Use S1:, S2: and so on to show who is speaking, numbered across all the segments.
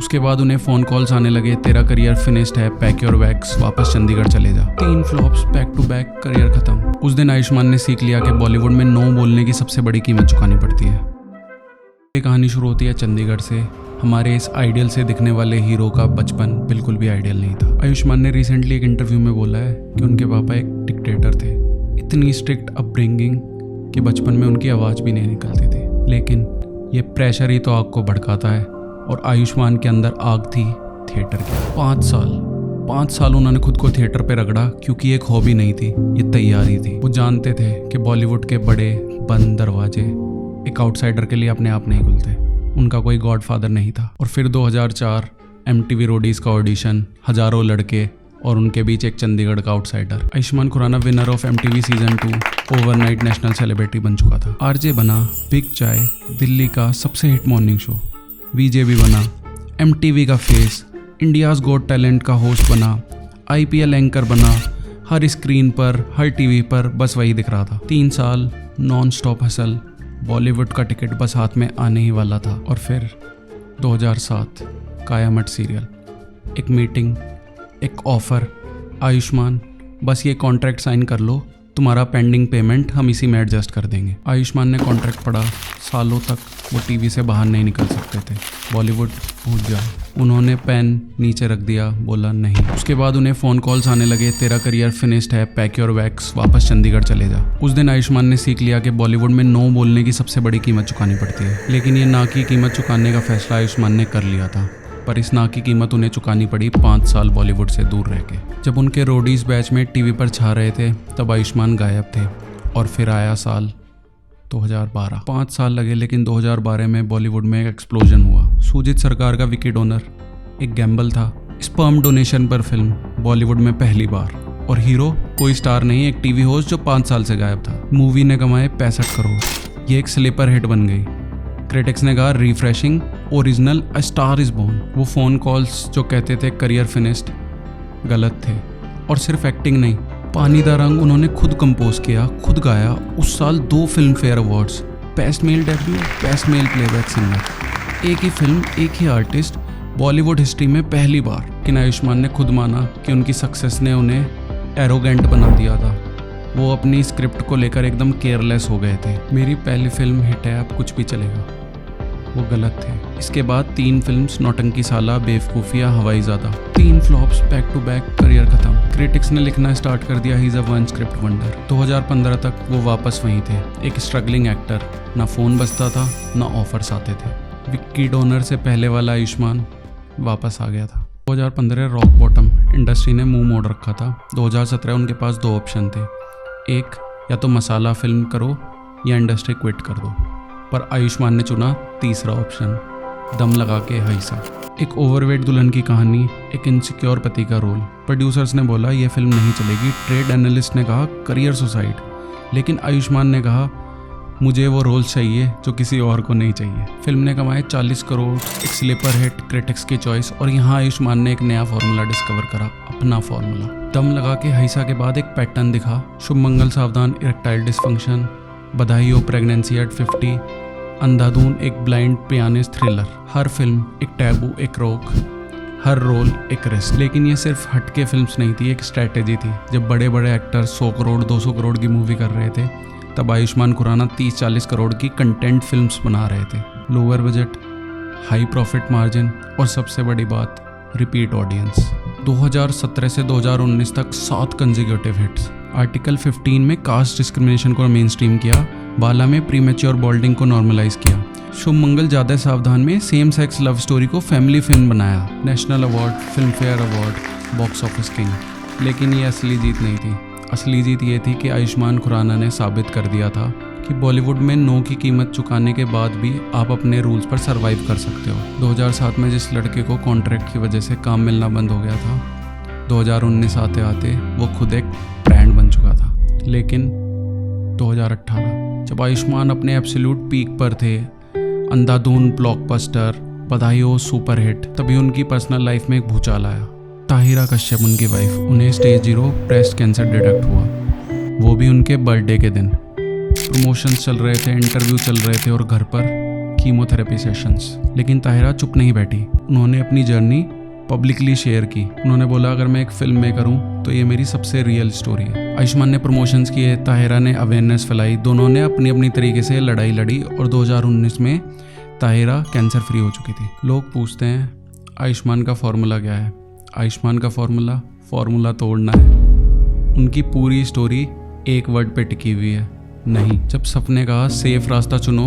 S1: उसके बाद उन्हें फ़ोन कॉल्स आने लगे, तेरा करियर फिनिश्ड है, पैक योर बैग्स, वापस चंडीगढ़ चले जा। 3 flops, back to back, career खत्म। उस दिन आयुष्मान ने सीख लिया कि बॉलीवुड में नो बोलने की सबसे बड़ी कीमत चुकानी पड़ती है। ये कहानी शुरू होती है चंडीगढ़ से। हमारे इस आइडियल से दिखने वाले हीरो का बचपन बिल्कुल भी आइडियल नहीं था। आयुष्मान ने रिसेंटली एक इंटरव्यू में बोला है कि उनके पापा एक डिक्टेटर थे। इतनी स्ट्रिक्ट अपब्रिंगिंग कि बचपन में उनकी आवाज़ भी नहीं निकलती थी। लेकिन ये प्रेशर ही तो आग को भड़काता है, और आयुष्मान के अंदर आग थी थिएटर की। 5 साल उन्होंने खुद को थिएटर पे रगड़ा, क्योंकि एक हॉबी नहीं थी, ये तैयारी थी। वो जानते थे कि बॉलीवुड के बड़े बंद दरवाजे एक आउटसाइडर के लिए अपने आप नहीं खुलते। उनका कोई गॉडफादर नहीं था। और फिर 2004 MTV रोडीज का ऑडिशन, हजारों लड़के और उनके बीच एक चंडीगढ़ का outsider. Ayushmann Khurrana winner of MTV season 2 overnight national celebrity बन चुका था। RJ बना बिग चाय, दिल्ली का सबसे हिट मॉर्निंग शो। VJ भी बना, MTV का फेस, इंडियाज़ गॉट टैलेंट का होस्ट बना, IPL एंकर बना। हर स्क्रीन पर, हर TV पर बस वही दिख रहा था। 3 साल नॉन स्टॉप हसल, बॉलीवुड का टिकट बस हाथ में आने ही वाला था। और फिर 2007 कायामत सीरियल, एक मीटिंग, एक ऑफर, आयुष्मान बस ये कॉन्ट्रैक्ट साइन कर लो, तुम्हारा पेंडिंग पेमेंट हम इसी में एडजस्ट कर देंगे। आयुष्मान ने कॉन्ट्रैक्ट पढ़ा, सालों तक वो TV से बाहर नहीं निकल सकते थे। बॉलीवुड भूल जाओ। उन्होंने पेन नीचे रख दिया, बोला नहीं। उसके बाद उन्हें फ़ोन कॉल्स आने लगे, तेरा करियर फिनिश्ड है, पैक योर बैग्स, वापस चंडीगढ़ चले जा। उस दिन आयुष्मान ने सीख लिया कि बॉलीवुड में नो बोलने की सबसे बड़ी कीमत चुकानी पड़ती है। लेकिन ये ना की कीमत चुकाने का फैसला आयुष्मान ने कर लिया था, पर इस ना की कीमत उन्हें चुकानी पड़ी 5 साल बॉलीवुड से दूर रह के। जब उनके रोडीज बैच में TV पर छा रहे थे, तब आयुष्मान गायब थे। और फिर आया साल 2012। 5 साल लगे, लेकिन 2012 में बॉलीवुड में एक एक्सप्लोजन हुआ। सूजित सरकार का विकी डोनर एक गैम्बल था। स्पर्म डोनेशन पर फिल्म बॉलीवुड में पहली बार, और हीरो कोई स्टार नहीं, एक TV होस्ट जो 5 साल से गायब था। मूवी ने कमाए 65 करोड़। ये एक स्लीपर हिट बन गई। क्रिटिक्स ने कहा refreshing, original, a star is born. वो फ़ोन कॉल्स जो कहते थे करियर फिनिश्ड, गलत थे। और सिर्फ एक्टिंग नहीं, पानी दा रंग उन्होंने खुद कंपोज किया, खुद गाया। उस साल 2 film fair awards, best male debut, best male playback singer. एक ही फिल्म, एक ही आर्टिस्ट, बॉलीवुड हिस्ट्री में पहली बार। लेकिन आयुष्मान ने खुद माना कि उनकी सक्सेस ने उन्हें एरोगेंट बना दिया था। वो अपनी स्क्रिप्ट को लेकर एकदम केयरलेस हो गए थे। मेरी पहली फिल्म हिट है, अब कुछ भी चलेगा। वो गलत थे। इसके बाद 3 फिल्म्स, नौटंकी साला, बेवकूफिया, हवाई ज़्यादा। 3 flops, back to back, career खत्म। क्रिटिक्स ने लिखना स्टार्ट कर दिया, he is a one script wonder. 2015 तक वो वापस वहीं थे, एक स्ट्रगलिंग एक्टर। ना फ़ोन बजता था, ना ऑफर्स आते थे। विक्की डोनर से पहले वाला आयुष्मान वापस आ गया था। 2015 रॉक बॉटम, इंडस्ट्री ने मुंह मोड़ रखा था। 2017 उनके पास 2 ऑप्शन थे, एक या तो मसाला फिल्म करो या इंडस्ट्री क्विट कर दो। पर आयुष्मान ने चुना तीसरा ऑप्शन, दम लगा के हैसा। एक ओवरवेट दुल्हन की कहानी, एक इनसिक्योर पति का रोल। प्रोड्यूसर्स ने बोला यह फिल्म नहीं चलेगी, ट्रेड एनालिस्ट ने कहा करियर सुसाइड। लेकिन आयुष्मान ने कहा मुझे वो रोल चाहिए जो किसी और को नहीं चाहिए। फिल्म ने कमाए 40 करोड़, एक स्लीपर हिट, क्रिटिक्स की चॉइस। और यहाँ आयुष्मान ने एक नया फॉर्मूला डिस्कवर करा, अपना फॉर्मूला। दम लगा के हैसा के बाद एक पैटर्न दिखा, शुभ मंगल सावधान, इरेक्टाइल डिस्फंक्शन, बधाई हो प्रेगनेंसी एट 50, अंधाधुन एक ब्लाइंड पियानिस्ट थ्रिलर। हर फिल्म एक टैबू, एक रोक, हर रोल एक रिस्क। लेकिन ये सिर्फ हटके फिल्म्स नहीं थी, एक स्ट्रैटेजी थी। जब बड़े बड़े एक्टर्स 100 करोड़ 200 करोड़ की मूवी कर रहे थे, तब आयुष्मान खुराना 30-40 करोड़ की कंटेंट फिल्म्स बना रहे थे। Lower budget, high profit margin, और सबसे बड़ी बात रिपीट ऑडियंस। 2017 से 2019 तक 7 कंसेक्यूटिव हिट्स। आर्टिकल 15 में कास्ट डिस्क्रिमिनेशन को मेन स्ट्रीम किया, बाला में प्रीमेच्योर बॉल्डिंग को नॉर्मलाइज किया, शुभ मंगल ज्यादा सावधान में सेम सेक्स लव स्टोरी को फैमिली फिल्म बनाया, national award, film fair award, box office king. लेकिन ये असली जीत नहीं थी। असली जीत ये थी कि आयुष्मान खुराना ने साबित कर दिया था कि बॉलीवुड में नो की कीमत चुकाने के बाद भी आप अपने रूल्स पर सर्वाइव कर सकते हो। 2007 में जिस लड़के को कॉन्ट्रैक्ट की वजह से काम मिलना बंद हो गया था, 2019 आते आते वो खुद एक ब्रांड बन चुका था। लेकिन 2018 जब आयुष्मान अपने एब्सोल्यूट पीक पर थे, अंधाधुन ब्लॉकबस्टर, बधाई हो सुपर हिट, तभी उनकी पर्सनल लाइफ में एक भूचाल आया। ताहिरा कश्यप उनकी वाइफ, उन्हें स्टेज 0 ब्रेस्ट कैंसर डिटेक्ट हुआ, वो भी उनके बर्थडे के दिन। प्रमोशंस चल रहे थे, इंटरव्यू चल रहे थे, और घर पर कीमोथेरेपी सेशंस। लेकिन ताहिरा चुप नहीं बैठी, उन्होंने अपनी जर्नी पब्लिकली शेयर की। उन्होंने बोला अगर मैं एक फिल्म मेकर हूँ तो ये मेरी सबसे रियल स्टोरी है। आयुष्मान ने प्रमोशंस किए, ताहिरा ने अवेयरनेस फैलाई, दोनों ने अपनी अपनी तरीके से लड़ाई लड़ी और 2019 में ताहिरा कैंसर फ्री हो चुकी थी। लोग पूछते हैं आयुष्मान का फॉर्मूला क्या है? आयुष्मान का फॉर्मूला तोड़ना है। उनकी पूरी स्टोरी एक वर्ड पे टिकी हुई है, नहीं। जब सपने कहा सेफ रास्ता चुनो,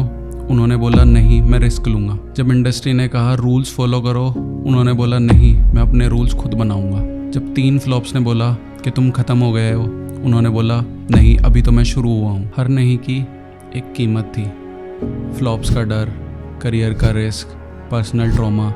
S1: उन्होंने बोला नहीं मैं रिस्क लूँगा। जब इंडस्ट्री ने कहा रूल्स फॉलो करो, उन्होंने बोला नहीं मैं अपने रूल्स खुद बनाऊँगा। जब 3 फ्लॉप्स ने बोला कि तुम ख़त्म हो गए हो, उन्होंने बोला नहीं अभी तो मैं शुरू हुआ हूँ। हर नहीं की एक कीमत थी, फ्लॉप्स का डर, करियर का रिस्क, पर्सनल ट्रॉमा,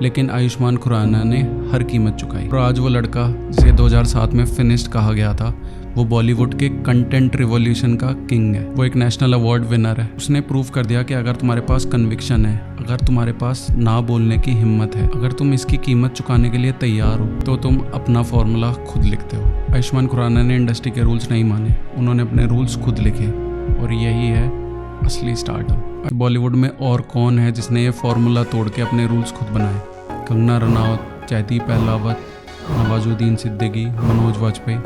S1: लेकिन आयुष्मान खुराना ने हर कीमत चुकाई। और आज वो लड़का जिसे 2007 में फिनिश्ड कहा गया था, वो बॉलीवुड के कंटेंट रिवॉल्यूशन का किंग है। वो एक नेशनल अवार्ड विनर है। उसने प्रूव कर दिया कि अगर तुम्हारे पास कन्विक्शन है, अगर तुम्हारे पास ना बोलने की हिम्मत है, अगर तुम इसकी कीमत चुकाने के लिए तैयार हो, तो तुम अपना फॉर्मूला खुद लिखते हो। आयुष्मान खुराना ने इंडस्ट्री के रूल्स नहीं माने, उन्होंने अपने रूल्स खुद लिखे और यही है असली स्टार्टअप। बॉलीवुड में और कौन है जिसने ये फॉर्मूला तोड़ के अपने रूल्स खुद बनाए? कंगना रनौत, जयदीप अहलावत, नवाजुद्दीन सिद्दीकी, मनोज वाजपेयी।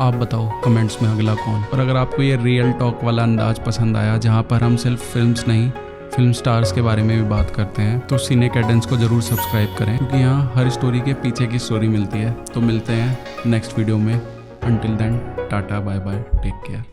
S1: आप बताओ कमेंट्स में अगला कौन? और अगर आपको ये रियल टॉक वाला अंदाज पसंद आया, जहाँ पर हम सिर्फ फिल्म्स नहीं फिल्म स्टार्स के बारे में भी बात करते हैं, तो सिने कैडेंस को ज़रूर सब्सक्राइब करें, क्योंकि यहाँ हर स्टोरी के पीछे की स्टोरी मिलती है। तो मिलते हैं नेक्स्ट वीडियो में। Until then tata bye bye, take care.